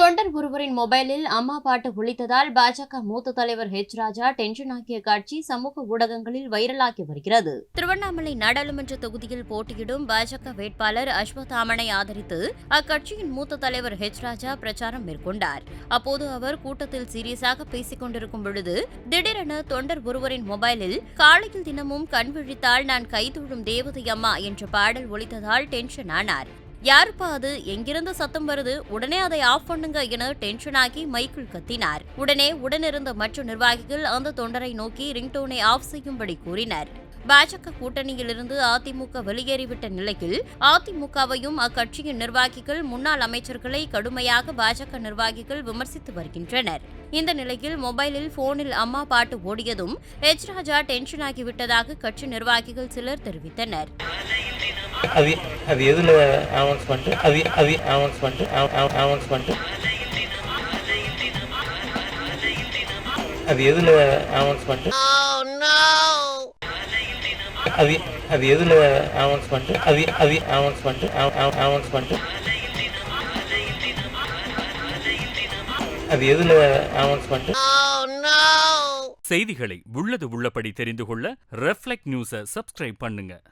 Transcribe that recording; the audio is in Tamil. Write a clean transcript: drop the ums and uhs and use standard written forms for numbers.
தொண்டர் ஒருவரின் மொபைலில் அம்மா பாட்டு ஒலித்ததால் பாஜக மூத்த தலைவர் H.RAJA டென்ஷன் ஆக்கிய காட்சி சமூக ஊடகங்களில் வைரலாகி வருகிறது. திருவண்ணாமலை நாடாளுமன்ற தொகுதியில் போட்டியிடும் பாஜக வேட்பாளர் அஸ்வத்தாமனை ஆதரித்து அக்கட்சியின் மூத்த தலைவர் H.RAJA பிரச்சாரம் மேற்கொண்டார். அப்போது அவர் கூட்டத்தில் சீரியஸாக பேசிக் கொண்டிருக்கும் பொழுது திடீரென தொண்டர் ஒருவரின் மொபைலில் காலையில் தினமும் கண் விழித்தால் நான் கைதொழும் தேவதை அம்மா என்ற பாடல் ஒலித்ததால் டென்ஷன் ஆனார். யாருப்பா அது, எங்கிருந்து சத்தம் வருது, உடனே அதை ஆஃப் பண்ணுங்க என டென்ஷன் ஆகி மைக்கில் கத்தினார். உடனிருந்த மற்ற நிர்வாகிகள் அந்த தொண்டரை நோக்கி ரிங்டோனை ஆஃப் செய்யும்படி கூறினர். பாஜக கூட்டணியிலிருந்து அதிமுக வெளியேறிவிட்ட நிலையில் அதிமுகவையும் அக்கட்சியின் நிர்வாகிகள் முன்னாள் அமைச்சர்களை கடுமையாக பாஜக நிர்வாகிகள் விமர்சித்து வருகின்றனர். இந்த நிலையில் மொபைலில் போனில் அம்மா பாட்டு ஓடியதும் H.RAJA டென்ஷன் ஆகிவிட்டதாக கட்சி நிர்வாகிகள் சிலர் தெரிவித்தனர். அது எதுல அனௌன்ஸ்மென்ட் அது அனௌன்ஸ்மென்ட் அது எதுல அனௌன்ஸ்மென்ட் அது எதுல அனௌன்ஸ்மென்ட் அது அனௌன்ஸ்மென்ட் அது எதுல அனௌன்ஸ்மென்ட். செய்திகளை உள்ளது உள்ளபடி தெரிந்து கொள்ள ரெஃப்ளெக்ட் நியூஸை சப்ஸ்கிரைப் பண்ணுங்க.